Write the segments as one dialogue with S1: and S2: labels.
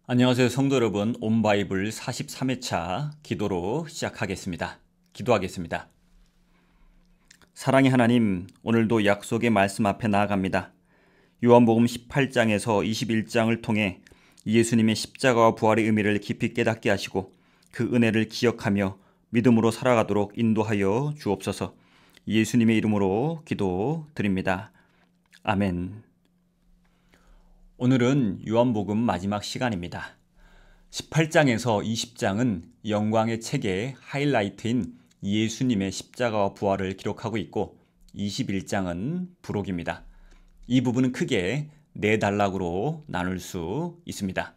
S1: 안녕하세요, 성도 여러분. 온바이블 43회차 기도로 시작하겠습니다. 기도하겠습니다. 사랑의 하나님, 오늘도 약속의 말씀 앞에 나아갑니다. 요한복음 18장에서 21장을 통해 예수님의 십자가와 부활의 의미를 깊이 깨닫게 하시고 그 은혜를 기억하며 믿음으로 살아가도록 인도하여 주옵소서. 예수님의 이름으로 기도드립니다. 아멘. 오늘은 요한복음 마지막 시간입니다. 18장에서 20장은 영광의 책의 하이라이트인 예수님의 십자가와 부활을 기록하고 있고 21장은 부록입니다. 이 부분은 크게 네 단락으로 나눌 수 있습니다.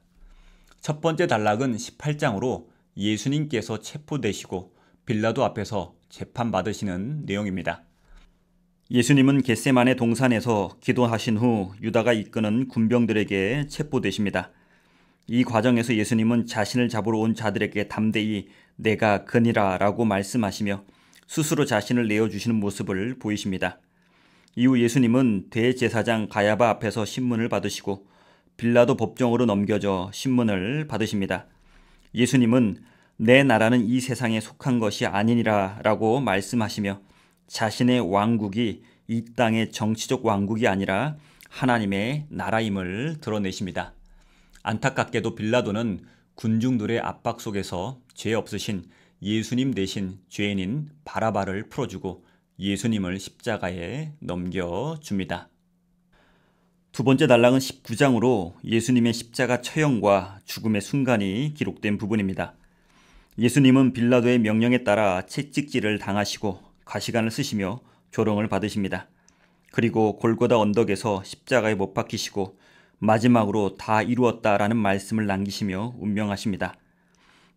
S1: 첫 번째 단락은 18장으로 예수님께서 체포되시고 빌라도 앞에서 재판받으시는 내용입니다. 예수님은 겟세마네 동산에서 기도하신 후 유다가 이끄는 군병들에게 체포되십니다. 이 과정에서 예수님은 자신을 잡으러 온 자들에게 담대히 내가 그니라 라고 말씀하시며 스스로 자신을 내어주시는 모습을 보이십니다. 이후 예수님은 대제사장 가야바 앞에서 신문을 받으시고 빌라도 법정으로 넘겨져 신문을 받으십니다. 예수님은 내 나라는 이 세상에 속한 것이 아니니라 라고 말씀하시며 자신의 왕국이 이 땅의 정치적 왕국이 아니라 하나님의 나라임을 드러내십니다. 안타깝게도 빌라도는 군중들의 압박 속에서 죄 없으신 예수님 대신 죄인인 바라바를 풀어주고 예수님을 십자가에 넘겨줍니다. 두 번째 단락은 19장으로 예수님의 십자가 처형과 죽음의 순간이 기록된 부분입니다. 예수님은 빌라도의 명령에 따라 채찍질을 당하시고 가시관을 쓰시며 조롱을 받으십니다. 그리고 골고다 언덕에서 십자가에 못 박히시고 마지막으로 다 이루었다라는 말씀을 남기시며 운명하십니다.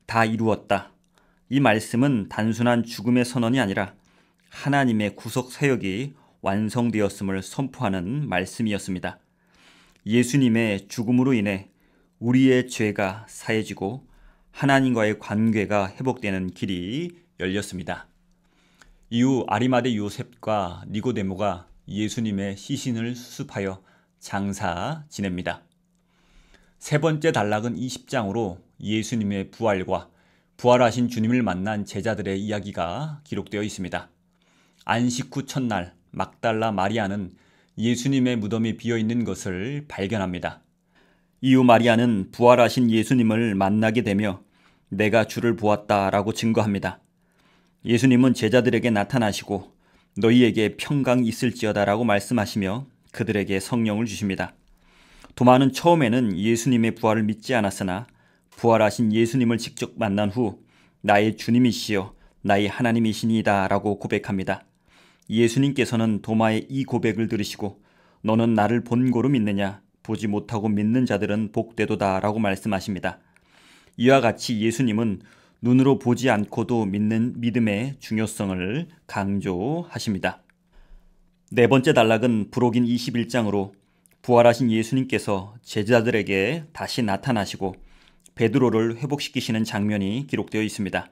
S1: 다 이루었다. 이 말씀은 단순한 죽음의 선언이 아니라 하나님의 구속 사역이 완성되었음을 선포하는 말씀이었습니다. 예수님의 죽음으로 인해 우리의 죄가 사해지고 하나님과의 관계가 회복되는 길이 열렸습니다. 이후 아리마대 요셉과 니고데모가 예수님의 시신을 수습하여 장사 지냅니다. 세 번째 단락은 20장으로 예수님의 부활과 부활하신 주님을 만난 제자들의 이야기가 기록되어 있습니다. 안식 후 첫날 막달라 마리아는 예수님의 무덤이 비어있는 것을 발견합니다. 이후 마리아는 부활하신 예수님을 만나게 되며 내가 주를 보았다라고 증거합니다. 예수님은 제자들에게 나타나시고 너희에게 평강이 있을지어다 라고 말씀하시며 그들에게 성령을 주십니다. 도마는 처음에는 예수님의 부활을 믿지 않았으나 부활하신 예수님을 직접 만난 후 나의 주님이시여 나의 하나님이시니이다 라고 고백합니다. 예수님께서는 도마의 이 고백을 들으시고 너는 나를 본고로 믿느냐 보지 못하고 믿는 자들은 복되도다 라고 말씀하십니다. 이와 같이 예수님은 눈으로 보지 않고도 믿는 믿음의 중요성을 강조하십니다. 네 번째 단락은 부록인 21장으로 부활하신 예수님께서 제자들에게 다시 나타나시고 베드로를 회복시키시는 장면이 기록되어 있습니다.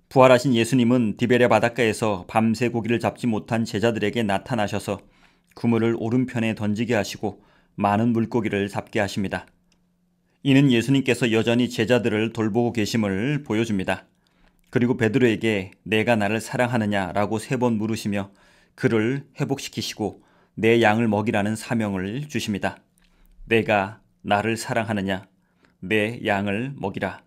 S1: 부활하신 예수님은 디베랴 바닷가에서 밤새 고기를 잡지 못한 제자들에게 나타나셔서 그물을 오른편에 던지게 하시고 많은 물고기를 잡게 하십니다. 이는 예수님께서 여전히 제자들을 돌보고 계심을 보여줍니다. 그리고 베드로에게 내가 나를 사랑하느냐라고 3번 물으시며 그를 회복시키시고 내 양을 먹이라는 사명을 주십니다. 내가 나를 사랑하느냐, 내 양을 먹이라.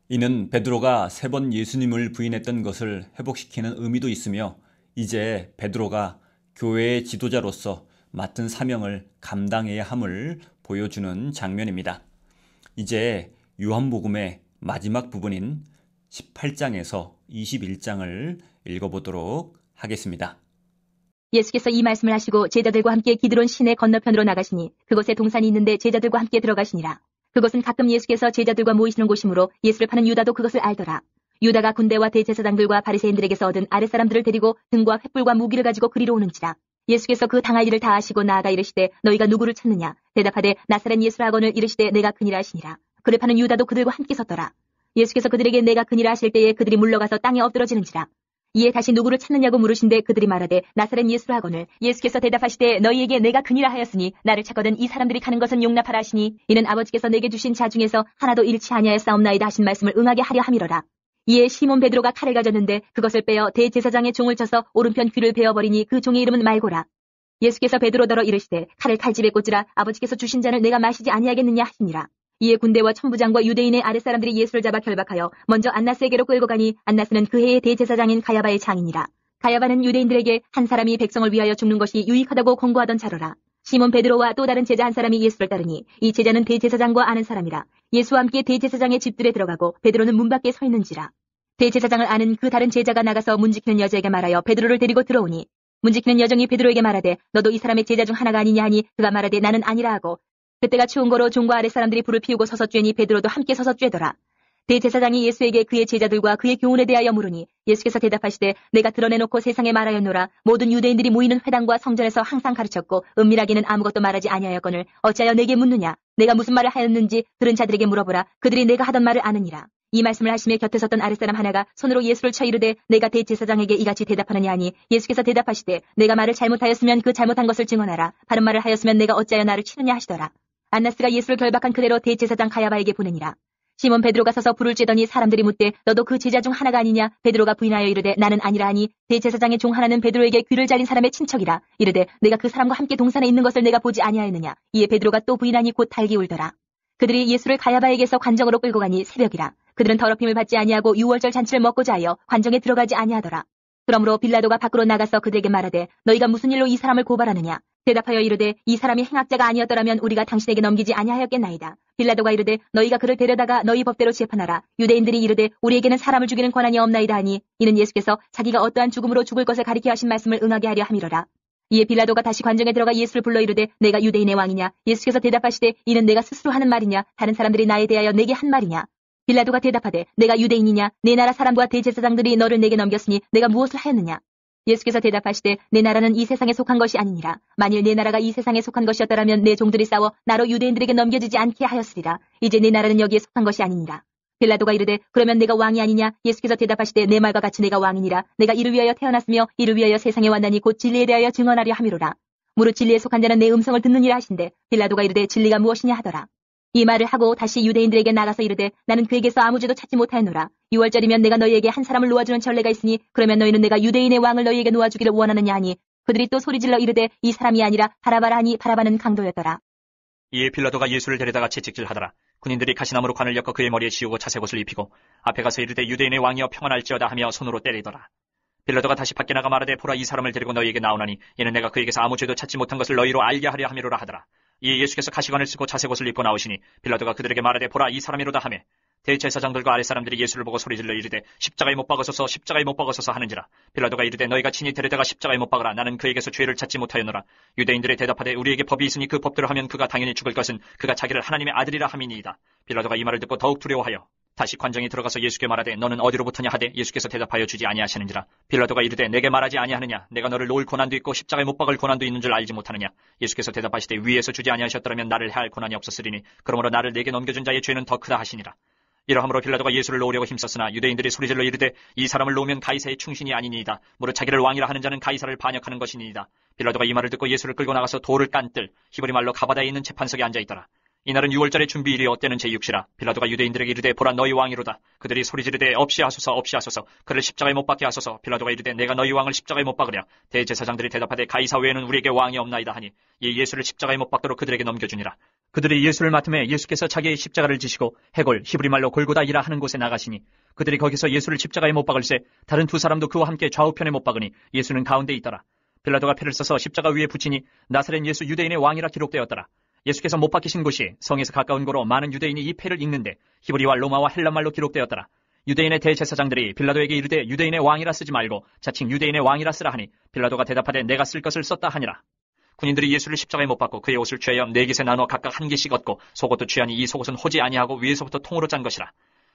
S1: 이는 베드로가 3번 예수님을 부인했던 것을 회복시키는 의미도 있으며 이제 베드로가 교회의 지도자로서 맡은 사명을 감당해야 함을 보여주는 장면입니다. 이제 요한복음의 마지막 부분인 18장에서 21장을 읽어보도록 하겠습니다.
S2: 예수께서 이 말씀을 하시고 제자들과 함께 기드론 시내 건너편으로 나가시니 그곳에 동산이 있는데 제자들과 함께 들어가시니라. 그곳은 가끔 예수께서 제자들과 모이시는 곳이므로 예수를 파는 유다도 그것을 알더라. 유다가 군대와 대제사장들과 바리새인들에게서 얻은 아랫사람들을 데리고 등과 횃불과 무기를 가지고 그리로 오는지라. 예수께서 그 당할 일을 다 아시고 나아가 이르시되 너희가 누구를 찾느냐 대답하되 나사렛 예수라 하거늘 이르시되 내가 그니라 하시니라. 그를 파는 유다도 그들과 함께 섰더라. 예수께서 그들에게 내가 그니라 하실 때에 그들이 물러가서 땅에 엎드러지는지라. 이에 다시 누구를 찾느냐고 물으신데 그들이 말하되 나사렛 예수라 하거늘 예수께서 대답하시되 너희에게 내가 그니라 하였으니 나를 찾거든 이 사람들이 가는 것은 용납하라 하시니 이는 아버지께서 내게 주신 자 중에서 하나도 잃지 아니하였사옵나이다 하신 말씀을 응하게 하려 함이로라. 이에 시몬 베드로가 칼을 가졌는데 그것을 빼어 대제사장의 종을 쳐서 오른편 귀를 베어버리니 그 종의 이름은 말고라. 예수께서 베드로더러 이르시되 칼을 칼집에 꽂으라. 아버지께서 주신 잔을 내가 마시지 아니하겠느냐 하시니라. 이에 군대와 천부장과 유대인의 아랫사람들이 예수를 잡아 결박하여 먼저 안나스에게로 끌고 가니 안나스는 그 해의 대제사장인 가야바의 장인이라. 가야바는 유대인들에게 한 사람이 백성을 위하여 죽는 것이 유익하다고 권고하던 자로라. 시몬 베드로와 또 다른 제자 한 사람이 예수를 따르니 이 제자는 대제사장과 아는 사람이라. 예수와 함께 대제사장의 집들에 들어가고 베드로는 문 밖에 서 있는지라. 대제사장을 아는 그 다른 제자가 나가서 문지키는 여자에게 말하여 베드로를 데리고 들어오니 문지키는 여종이 베드로에게 말하되 너도 이 사람의 제자 중 하나가 아니냐 하니 그가 말하되 나는 아니라 하고 그때가 추운 거로 종과 아랫사람들이 불을 피우고 서서 쬐니 베드로도 함께 서서 쬐더라. 대제사장이 예수에게 그의 제자들과 그의 교훈에 대하여 물으니 예수께서 대답하시되 내가 드러내놓고 세상에 말하였노라. 모든 유대인들이 모이는 회당과 성전에서 항상 가르쳤고 은밀하게는 아무것도 말하지 아니하였거늘 어찌하여 내게 묻느냐. 내가 무슨 말을 하였는지 들은 자들에게 물어보라. 그들이 내가 하던 말을 아느니라. 이 말씀을 하시며 곁에 섰던 아랫사람 하나가 손으로 예수를 쳐 이르되 내가 대제사장에게 이같이 대답하느냐 하니 예수께서 대답하시되 내가 말을 잘못하였으면 그 잘못한 것을 증언하라. 바른 말을 하였으면 내가 어찌하여 나를 치느냐 하시더라. 안나스가 예수를 결박한 그대로 대제사장 가야바에게 보내니라. 시몬 베드로가 서서 불을 쬐더니 사람들이 묻되 너도 그 제자 중 하나가 아니냐. 베드로가 부인하여 이르되 나는 아니라 하니 대제사장의 종 하나는 베드로에게 귀를 잘린 사람의 친척이라. 이르되 내가 그 사람과 함께 동산에 있는 것을 내가 보지 아니하였느냐. 이에 베드로가 또 부인하니 곧 달기 울더라. 그들이 예수를 가야바에게서 관정으로 끌고 가니 새벽이라. 그들은 더럽힘을 받지 아니하고 유월절 잔치를 먹고자 하여 관정에 들어가지 아니하더라. 그러므로 빌라도가 밖으로 나가서 그들에게 말하되 너희가 무슨 일로 이 사람을 고발하느냐. 대답하여 이르되 이 사람이 행악자가 아니었더라면 우리가 당신에게 넘기지 아니하였겠나이다. 빌라도가 이르되 너희가 그를 데려다가 너희 법대로 재판하라. 유대인들이 이르되 우리에게는 사람을 죽이는 권한이 없나이다 하니 이는 예수께서 자기가 어떠한 죽음으로 죽을 것을 가리켜 하신 말씀을 응하게 하려 함이로라. 이에 빌라도가 다시 관정에 들어가 예수를 불러 이르되 내가 유대인의 왕이냐. 예수께서 대답하시되 이는 내가 스스로 하는 말이냐 다른 사람들이 나에 대하여 내게 한 말이냐. 빌라도가 대답하되 내가 유대인이냐. 내 나라 사람과 대제사장들이 너를 내게 넘겼으니 내가 무엇을 하였느냐. 예수께서 대답하시되 내 나라는 이 세상에 속한 것이 아니니라. 만일 내 나라가 이 세상에 속한 것이었더라면 내 종들이 싸워 나로 유대인들에게 넘겨지지 않게 하였으리라. 이제 내 나라는 여기에 속한 것이 아니니라. 빌라도가 이르되 그러면 내가 왕이 아니냐. 예수께서 대답하시되 내 말과 같이 내가 왕이니라. 내가 이를 위하여 태어났으며 이를 위하여 세상에 왔나니 곧 진리에 대하여 증언하려 함이로라. 무릇 진리에 속한 자는 내 음성을 듣느니라 하신대 빌라도가 이르되 진리가 무엇이냐 하더라. 이 말을 하고 다시 유대인들에게 나가서 이르되 나는 그에게서 아무 죄도 찾지 못하였노라. 6월절이면 내가 너희에게 한 사람을 놓아주는 전례가 있으니 그러면 너희는 내가 유대인의 왕을 너희에게 놓아주기를 원하느냐 하니 그들이 또 소리질러 이르되 이 사람이 아니라 바라바라 하니 바라바는 강도였더라.
S3: 이에 빌라도가 예수를 데려다가 채찍질하더라. 군인들이 가시나무로 관을 엮어 그의 머리에 씌우고 자색옷을 입히고 앞에 가서 이르되 유대인의 왕이여 평안할지어다 하며 손으로 때리더라. 빌라도가 다시 밖에 나가 말하되 보라 이 사람을 데리고 너희에게 나오나니 이는 내가 그에게서 아무 죄도 찾지 못한 것을 너희로 알게 하려 함이로라 하더라. 이에 예수께서 가시관을 쓰고 자색옷을 입고 나오시니 빌라도가 그들에게 말하되 보라 이 사람이로다 하매 대제사장들과 아랫사람들이 예수를 보고 소리질러 이르되 십자가에 못 박으소서 십자가에 못 박으소서 하는지라. 빌라도가 이르되 너희가 친히 데려다가 십자가에 못 박으라. 나는 그에게서 죄를 찾지 못하였노라. 유대인들이 대답하되 우리에게 법이 있으니 그 법대로 하면 그가 당연히 죽을 것은 그가 자기를 하나님의 아들이라 함이니이다. 빌라도가 이 말을 듣고 더욱 두려워하여 다시 관정에 들어가서 예수께 말하되 너는 어디로부터냐 하되 예수께서 대답하여 주지 아니하시는지라. 빌라도가 이르되 내게 말하지 아니하느냐. 내가 너를 놓을 고난도 있고 십자가에 못 박을 고난도 있는 줄 알지 못하느냐. 예수께서 대답하시되 위에서 주지 아니하셨더라면 나를 해할 고난이 없었으리니 그러므로 나를 내게 넘겨준 자의 죄는 더 크다 하시니라. 이러함으로 빌라도가 예수를 놓으려고 힘썼으나 유대인들이 소리질러 이르되 이 사람을 놓으면 가이사의 충신이 아니니이다. 무릇 자기를 왕이라 하는 자는 가이사를 반역하는 것이니이다. 빌라도가 이 말을 듣고 예수를 끌고 나가서 돌을 깐 뜰 히브리 말로 가바다에 있는 재판석에 앉아있더라. 이날은 6월절의 준비일이요 때는 제6시라. 빌라도가 유대인들에게 이르되 보라 너희 왕이로다. 그들이 소리지르되 없이 하소서 없이 하소서 그를 십자가에 못 박게 하소서. 빌라도가 이르되 내가 너희 왕을 십자가에 못 박으랴. 대제사장들이 대답하되 가이사 외에는 우리에게 왕이 없나이다 하니 이 예수를 십자가에 못 박도록 그들에게 넘겨주니라. 그들이 예수를 맡음에 예수께서 자기의 십자가를 지시고 해골 히브리 말로 골고다이라 하는 곳에 나가시니 그들이 거기서 예수를 십자가에 못 박을새 다른 두 사람도 그와 함께 좌우편에 못 박으니 예수는 가운데 있더라. 빌라도가 패를 써서 십자가 위에 붙이니 나사렛 예수 유대인의 왕이라 기록되었더라. 예수께서 못 박히신 곳이 성에서 가까운 고로 많은 유대인이 이 패를 읽는데 히브리와 로마와 헬란말로 기록되었더라. 유대인의 대제사장들이 빌라도에게 이르되 유대인의 왕이라 쓰지 말고 자칭 유대인의 왕이라 쓰라 하니 빌라도가 대답하되 내가 쓸 것을 썼다 하니라. 군인들이 예수를 십자가에 못 박고 그의 옷을 취하여 4깃에 나눠 각각 1개씩 얻고 속옷도 취하니 이 속옷은 호지 아니하고 위에서부터 통으로 짠 것이라.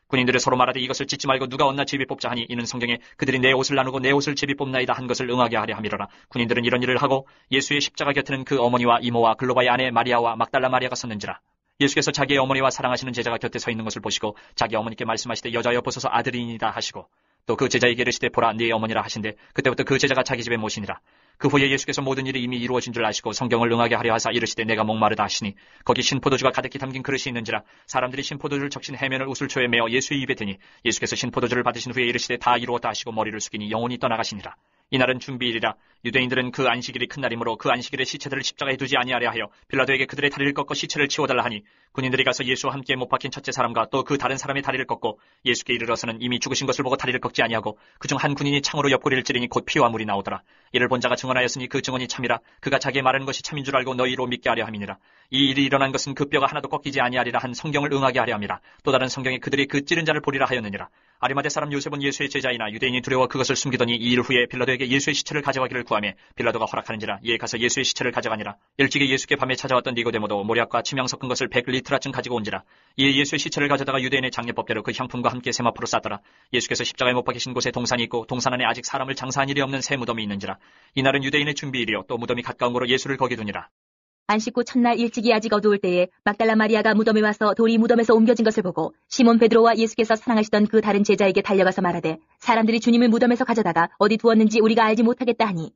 S3: 군인들이 서로 말하되 이것을 찢지 말고 누가 얻나 제비 뽑자 하니 이는 성경에 그들이 내 옷을 나누고 내 옷을 제비 뽑나이다 한 것을 응하게 하려 함이로라. 군인들은 이런 일을 하고 예수의 십자가 곁에는 그 어머니와 이모와 글로바의 아내 마리아와 막달라 마리아가 섰는지라. 예수께서 자기의 어머니와 사랑하시는 제자가 곁에 서 있는 것을 보시고 자기 어머니께 말씀하시되 여자여 보소서 아들이니이다 하시고 또 그 제자에게 이르시되 보라 네 어머니라 하신대 그때부터 그 제자가 자기 집에 모시니라. 그 후에 예수께서 모든 일이 이미 이루어진 줄 아시고 성경을 응하게 하려 하사 이르시되 내가 목마르다 하시니 거기 신포도주가 가득히 담긴 그릇이 있는지라. 사람들이 신포도주를 적신 해면을 우슬초에 메어 예수의 입에 대니 예수께서 신포도주를 받으신 후에 이르시되 다 이루었다 하시고 머리를 숙이니 영혼이 떠나가시니라. 이날은 준비일이라. 유대인들은 그 안식일이 큰 날이므로 그 안식일에 시체들을 십자가에 두지 아니하려 하여 빌라도에게 그들의 다리를 꺾어 시체를 치워달라 하니 군인들이 가서 예수와 함께 못 박힌 첫째 사람과 또 그 다른 사람의 다리를 꺾고 예수께 이르러서는 이미 죽으신 것을 보고 다리를 꺾지 아니하고 그중 한 군인이 창으로 옆구리를 찌르니 곧 피와 물이 나오더라. 이를 본 자가 증언하였으니 그 증언이 참이라. 그가 자기의 말하는 것이 참인 줄 알고 너희로 믿게 하려 함이니라. 이 일이 일어난 것은 그 뼈가 하나도 꺾이지 아니하리라 한 성경을 응하게 하려 함이라. 또 다른 성경에 그들이 그 찌른 자를 보리라 하였느니라. 아리마대 사람 요셉은 예수의 제자이나 유대인이 두려워 그것을 숨기더니 이 일 후에 빌라도에게 예수의 시체를 가져가기를 구하매 빌라도가 허락하는지라. 이에 가서 예수의 시체를 가져가니라. 일찍이 예수께 밤에 찾아왔던 니고데모도 모략과 치명 섞은 것을 100리트라쯤 가지고 온지라. 이에 예수의 시체를 가져다가 유대인의 장례법대로 그 향품과 함께 세마포로 쌌더라. 예수께서 십자가에 못 박히신 곳에 동산이 있고 동산 안에 아직 사람을 장사한 일이 없는 새 무덤이 있는지라. 이날은 유대인의 준비일이요 또 무덤이 가까운 거로 예수를 거기 두니라.
S2: 안식구 첫날 일찍이 아직 어두울 때에 막달라 마리아가 무덤에 와서 돌이 무덤에서 옮겨진 것을 보고 시몬 베드로와 예수께서 사랑하시던 그 다른 제자에게 달려가서 말하되 사람들이 주님을 무덤에서 가져다가 어디 두었는지 우리가 알지 못하겠다 하니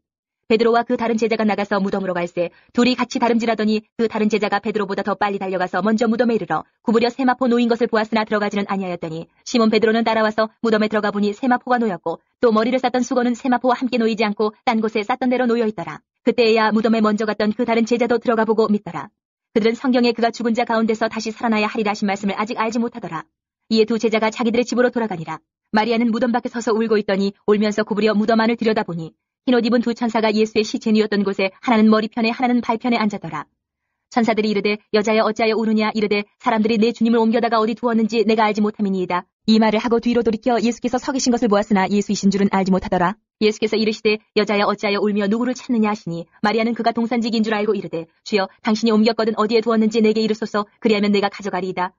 S2: 베드로와 그 다른 제자가 나가서 무덤으로 갈새 둘이 같이 다름질하더니 그 다른 제자가 베드로보다 더 빨리 달려가서 먼저 무덤에 이르러 구부려 세마포 놓인 것을 보았으나 들어가지는 아니하였더니 시몬 베드로는 따라와서 무덤에 들어가 보니 세마포가 놓였고 또 머리를 쌌던 수건은 세마포와 함께 놓이지 않고 딴 곳에 쌌던 대로 놓여 있더라. 그때에야 무덤에 먼저 갔던 그 다른 제자도 들어가 보고 믿더라. 그들은 성경에 그가 죽은 자 가운데서 다시 살아나야 하리라 하신 말씀을 아직 알지 못하더라. 이에 두 제자가 자기들의 집으로 돌아가니라. 마리아는 무덤 밖에 서서 울고 있더니 울면서 구부려 무덤 안을 들여다보니 흰옷 입은 두 천사가 예수의 시체 누웠던 곳에 하나는 머리편에 하나는 발편에 앉았더라. 천사들이 이르되 여자여 어찌하여 우느냐 이르되 사람들이 내 주님을 옮겨다가 어디 두었는지 내가 알지 못함이니이다. 이 말을 하고 뒤로 돌이켜 예수께서 서 계신 것을 보았으나 예수이신 줄은 알지 못하더라. 예수께서 이르시되 여자여 어찌하여 울며 누구를 찾느냐 하시니 마리아는 그가 동산직인 줄 알고 이르되 주여 당신이 옮겼거든 어디에 두었는지 내게 이르소서 그리하면 내가 가져가리이다.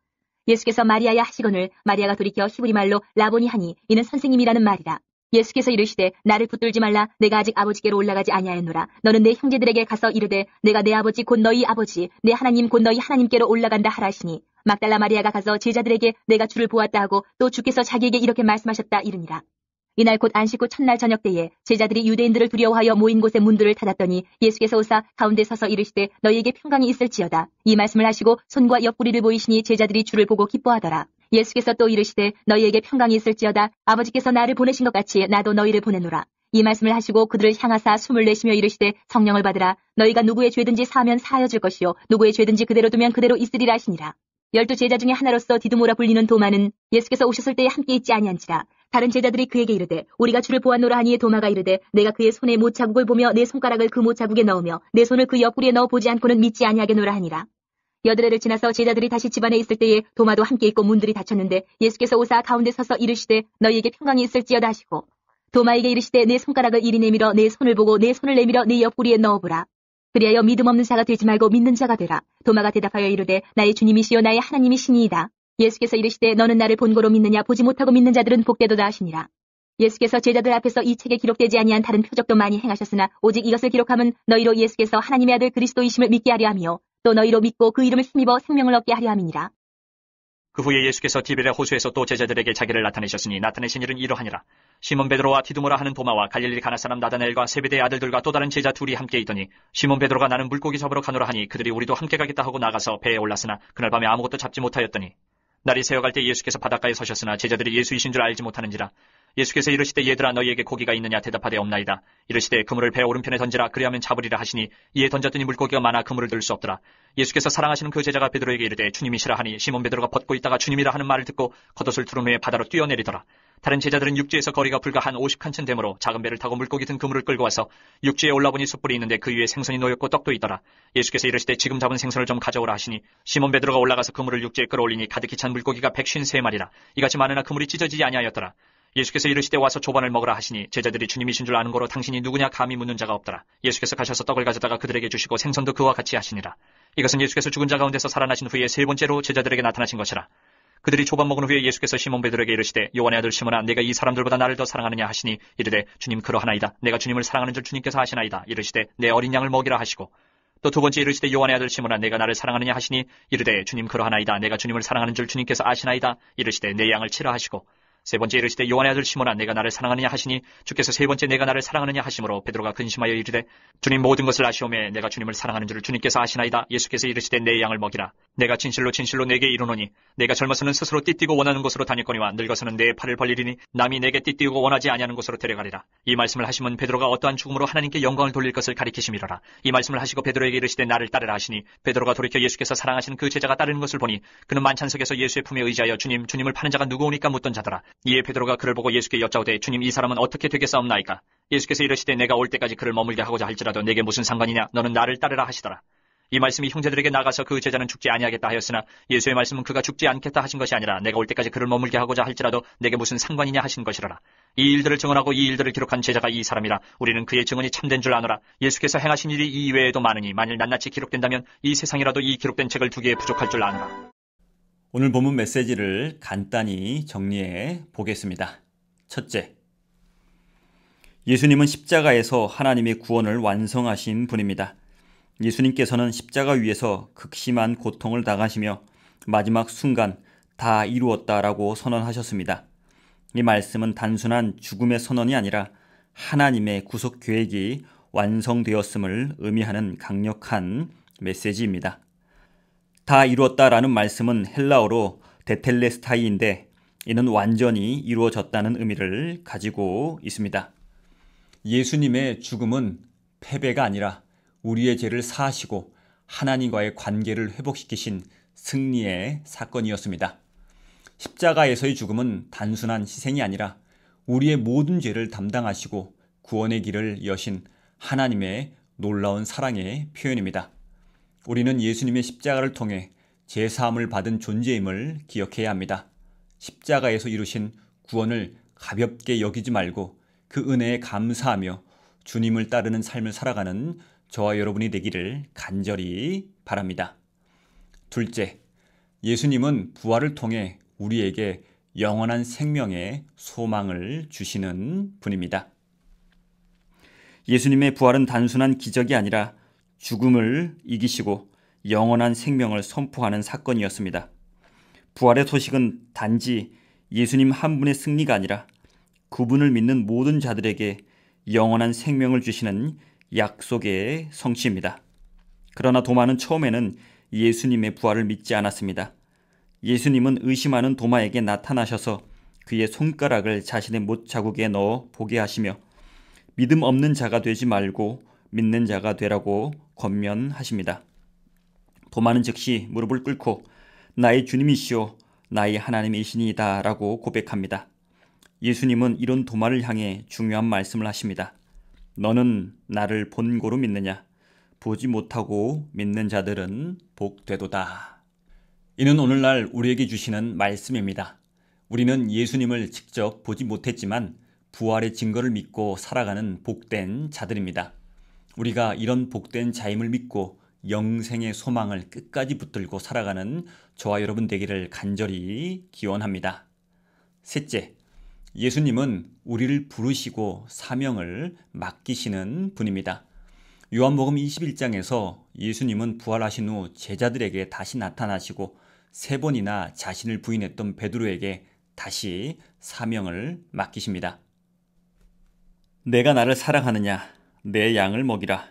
S2: 예수께서 마리아야 하시거늘 마리아가 돌이켜 히브리 말로 라보니 하니 이는 선생님이라는 말이라. 예수께서 이르시되 나를 붙들지 말라. 내가 아직 아버지께로 올라가지 아니하였노라. 너는 내 형제들에게 가서 이르되 내가 내 아버지 곧 너희 아버지 내 하나님 곧 너희 하나님께로 올라간다 하라 하시니 막달라 마리아가 가서 제자들에게 내가 주를 보았다 하고 또 주께서 자기에게 이렇게 말씀하셨다 이르니라. 이날 곧 안식구 첫날 저녁 때에 제자들이 유대인들을 두려워하여 모인 곳의 문들을 닫았더니 예수께서 오사 가운데 서서 이르시되 너희에게 평강이 있을지어다. 이 말씀을 하시고 손과 옆구리를 보이시니 제자들이 주를 보고 기뻐하더라. 예수께서 또 이르시되 너희에게 평강이 있을지어다. 아버지께서 나를 보내신 것 같이 나도 너희를 보내노라. 이 말씀을 하시고 그들을 향하사 숨을 내쉬며 이르시되 성령을 받으라. 너희가 누구의 죄든지 사하면 사하여 줄 것이요 누구의 죄든지 그대로 두면 그대로 있으리라 하시니라. 12 제자 중에 하나로서 디두모라 불리는 도마는 예수께서 오셨을 때에 함께 있지 아니한지라. 다른 제자들이 그에게 이르되 우리가 주를 보았노라 하니에 도마가 이르되 내가 그의 손에 못자국을 보며 내 손가락을 그 못자국에 넣으며 내 손을 그 옆구리에 넣어 보지 않고는 믿지 아니하겠노라 하니라. 여드레를 지나서 제자들이 다시 집안에 있을 때에 도마도 함께 있고 문들이 닫혔는데 예수께서 오사 가운데 서서 이르시되 너희에게 평강이 있을지어다 하시고 도마에게 이르시되 내 손가락을 이리 내밀어 내 손을 보고 내 손을 내밀어 내 옆구리에 넣어보라. 그리하여 믿음 없는 자가 되지 말고 믿는 자가 되라. 도마가 대답하여 이르되 나의 주님이시여 나의 하나님이시니이다. 예수께서 이르시되 너는 나를 본고로 믿느냐 보지 못하고 믿는 자들은 복되도다 하시니라. 예수께서 제자들 앞에서 이 책에 기록되지 아니한 다른 표적도 많이 행하셨으나 오직 이것을 기록함은 너희로 예수께서 하나님의 아들 그리스도이심을 믿게 하려 하며 또 너희로 믿고 그 이름을 힘입어 생명을 얻게 하려 함이니라.
S3: 그 후에 예수께서 디베랴 호수에서 또 제자들에게 자기를 나타내셨으니 나타내신 일은 이러하니라. 시몬 베드로와 디두모라 하는 도마와 갈릴리 가나 사람 나다나엘과 세베대의 아들들과 또 다른 제자 둘이 함께 있더니 시몬 베드로가 나는 물고기 잡으러 가노라 하니 그들이 우리도 함께 가겠다 하고 나가서 배에 올랐으나 그날 밤에 아무것도 잡지 못하였더니 날이 새어갈 때 예수께서 바닷가에 서셨으나 제자들이 예수이신 줄 알지 못하는지라. 예수께서 이르시되 얘들아 너희에게 고기가 있느냐 대답하되 없나이다. 이르시되 그물을 배 오른편에 던지라 그리하면 잡으리라 하시니 이에 던졌더니 물고기가 많아 그물을 들 수 없더라. 예수께서 사랑하시는 그 제자가 베드로에게 이르되 주님이시라 하니 시몬 베드로가 벗고 있다가 주님이라 하는 말을 듣고 겉옷을 두른 후에 바다로 뛰어내리더라. 다른 제자들은 육지에서 거리가 불과 한 50칸쯤 되므로 작은 배를 타고 물고기 든 그물을 끌고 와서 육지에 올라보니 숯불이 있는데 그 위에 생선이 놓였고 떡도 있더라. 예수께서 이르시되 지금 잡은 생선을 좀 가져오라 하시니 시몬 베드로가 올라가서 그물을 육지에 끌어올리니 가득히 찬 물고기가 153마리라. 이같이 많으나 그물이 찢어지지 아니하였더라. 예수께서 이르시되 와서 조반을 먹으라 하시니 제자들이 주님이신 줄 아는 거로 당신이 누구냐 감히 묻는 자가 없더라. 예수께서 가셔서 떡을 가져다가 그들에게 주시고 생선도 그와 같이 하시니라. 이것은 예수께서 죽은 자 가운데서 살아나신 후에 세 번째로 제자들에게 나타나신 것이라. 그들이 조반 먹은 후에 예수께서 시몬 베드로에게 이르시되 요한의 아들 시몬아 내가 이 사람들보다 나를 더 사랑하느냐 하시니 이르되 주님 그러하나이다. 내가 주님을 사랑하는 줄 주님께서 아시나이다. 이르시되 내 어린 양을 먹이라 하시고 또 두 번째 이르시되 요한의 아들 시몬아 내가 나를 사랑하느냐 하시니 이르되 주님 그러하나이다. 내가 주님을 사랑하는 줄 주님께서 아시나이다. 이르시되 내 양을 치라 하시고 세 번째 이르시되 요한의 아들 시몬아 내가 나를 사랑하느냐 하시니 주께서 세 번째 내가 나를 사랑하느냐 하심으로 베드로가 근심하여 이르되 주님 모든 것을 아시오매 내가 주님을 사랑하는 줄을 주님께서 아시나이다. 예수께서 이르시되 내 양을 먹이라. 내가 진실로 진실로 내게 이르노니 내가 젊어서는 스스로 띠띠고 원하는 곳으로 다녔거니와 늙어서는 내 팔을 벌리리니 남이 내게 띠띠고 원하지 아니하는 곳으로 데려가리라. 이 말씀을 하시면 베드로가 어떠한 죽음으로 하나님께 영광을 돌릴 것을 가리키심이로라. 이 말씀을 하시고 베드로에게 이르시되 나를 따르라 하시니 베드로가 돌이켜 예수께서 사랑하시는 그 제자가 따르는 것을 보니 그는 만찬석에서 예수의 품에 의지하여 주님을 파는 자가 누구오니까 묻던 자더라. 이에 베드로가 그를 보고 예수께 여짜오되 주님 이 사람은 어떻게 되겠사옵나이까? 예수께서 이르시되 내가 올 때까지 그를 머물게 하고자 할지라도 내게 무슨 상관이냐? 너는 나를 따르라 하시더라. 이 말씀이 형제들에게 나가서 그 제자는 죽지 아니하겠다 하였으나 예수의 말씀은 그가 죽지 않겠다 하신 것이 아니라 내가 올 때까지 그를 머물게 하고자 할지라도 내게 무슨 상관이냐 하신 것이라라. 이 일들을 증언하고 이 일들을 기록한 제자가 이 사람이라. 우리는 그의 증언이 참된 줄 아노라. 예수께서 행하신 일이 이 이외에도 많으니 만일 낱낱이 기록된다면 이 세상이라도 이 기록된 책을 두기에 부족할 줄 아노라.
S1: 오늘 본문 메시지를 간단히 정리해 보겠습니다. 첫째, 예수님은 십자가에서 하나님의 구원을 완성하신 분입니다. 예수님께서는 십자가 위에서 극심한 고통을 당하시며 마지막 순간 다 이루었다라고 선언하셨습니다. 이 말씀은 단순한 죽음의 선언이 아니라 하나님의 구속 계획이 완성되었음을 의미하는 강력한 메시지입니다. 다 이루었다라는 말씀은 헬라어로 데텔레스타이인데 이는 완전히 이루어졌다는 의미를 가지고 있습니다. 예수님의 죽음은 패배가 아니라 우리의 죄를 사하시고 하나님과의 관계를 회복시키신 승리의 사건이었습니다. 십자가에서의 죽음은 단순한 희생이 아니라 우리의 모든 죄를 담당하시고 구원의 길을 여신 하나님의 놀라운 사랑의 표현입니다. 우리는 예수님의 십자가를 통해 죄사함을 받은 존재임을 기억해야 합니다. 십자가에서 이루신 구원을 가볍게 여기지 말고 그 은혜에 감사하며 주님을 따르는 삶을 살아가는 저와 여러분이 되기를 간절히 바랍니다. 둘째, 예수님은 부활을 통해 우리에게 영원한 생명의 소망을 주시는 분입니다. 예수님의 부활은 단순한 기적이 아니라 죽음을 이기시고 영원한 생명을 선포하는 사건이었습니다. 부활의 소식은 단지 예수님 한 분의 승리가 아니라 그분을 믿는 모든 자들에게 영원한 생명을 주시는 약속의 성취입니다. 그러나 도마는 처음에는 예수님의 부활을 믿지 않았습니다. 예수님은 의심하는 도마에게 나타나셔서 그의 손가락을 자신의 못 자국에 넣어 보게 하시며 믿음 없는 자가 되지 말고 믿는 자가 되라고 권면하십니다. 도마는 즉시 무릎을 꿇고 나의 주님이시오 나의 하나님이시니이다 라고 고백합니다. 예수님은 이런 도마를 향해 중요한 말씀을 하십니다. 너는 나를 본고로 믿느냐? 보지 못하고 믿는 자들은 복되도다. 이는 오늘날 우리에게 주시는 말씀입니다. 우리는 예수님을 직접 보지 못했지만 부활의 증거를 믿고 살아가는 복된 자들입니다. 우리가 이런 복된 자임을 믿고 영생의 소망을 끝까지 붙들고 살아가는 저와 여러분 되기를 간절히 기원합니다. 셋째, 예수님은 우리를 부르시고 사명을 맡기시는 분입니다. 요한복음 21장에서 예수님은 부활하신 후 제자들에게 다시 나타나시고 3번이나 자신을 부인했던 베드로에게 다시 사명을 맡기십니다. 내가 나를 사랑하느냐? 내 양을 먹이라.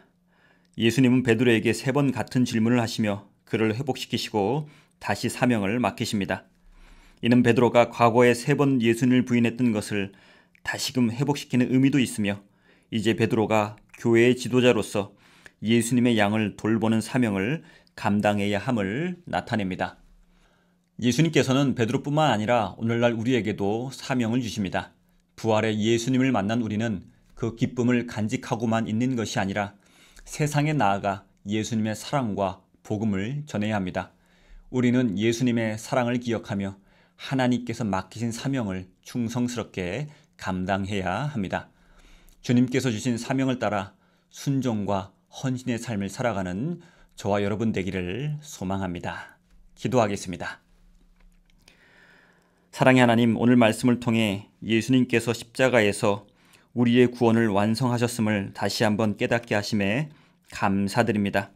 S1: 예수님은 베드로에게 3번 같은 질문을 하시며 그를 회복시키시고 다시 사명을 맡기십니다. 이는 베드로가 과거에 3번 예수님을 부인했던 것을 다시금 회복시키는 의미도 있으며 이제 베드로가 교회의 지도자로서 예수님의 양을 돌보는 사명을 감당해야 함을 나타냅니다. 예수님께서는 베드로뿐만 아니라 오늘날 우리에게도 사명을 주십니다. 부활의 예수님을 만난 우리는 그 기쁨을 간직하고만 있는 것이 아니라 세상에 나아가 예수님의 사랑과 복음을 전해야 합니다. 우리는 예수님의 사랑을 기억하며 하나님께서 맡기신 사명을 충성스럽게 감당해야 합니다. 주님께서 주신 사명을 따라 순종과 헌신의 삶을 살아가는 저와 여러분 되기를 소망합니다. 기도하겠습니다. 사랑의 하나님, 오늘 말씀을 통해 예수님께서 십자가에서 우리의 구원을 완성하셨음을 다시 한번 깨닫게 하심에 감사드립니다.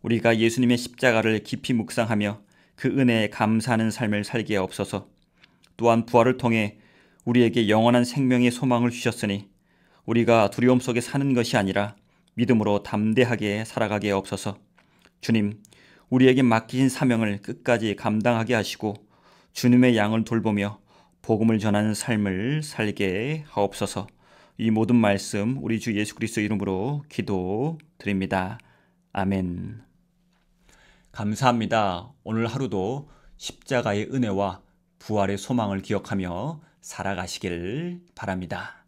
S1: 우리가 예수님의 십자가를 깊이 묵상하며 그 은혜에 감사하는 삶을 살게 하옵소서. 또한 부활을 통해 우리에게 영원한 생명의 소망을 주셨으니 우리가 두려움 속에 사는 것이 아니라 믿음으로 담대하게 살아가게 하옵소서. 주님, 우리에게 맡기신 사명을 끝까지 감당하게 하시고 주님의 양을 돌보며 복음을 전하는 삶을 살게 하옵소서. 이 모든 말씀 우리 주 예수 그리스도 이름으로 기도드립니다. 아멘. 감사합니다. 오늘 하루도 십자가의 은혜와 부활의 소망을 기억하며 살아가시길 바랍니다.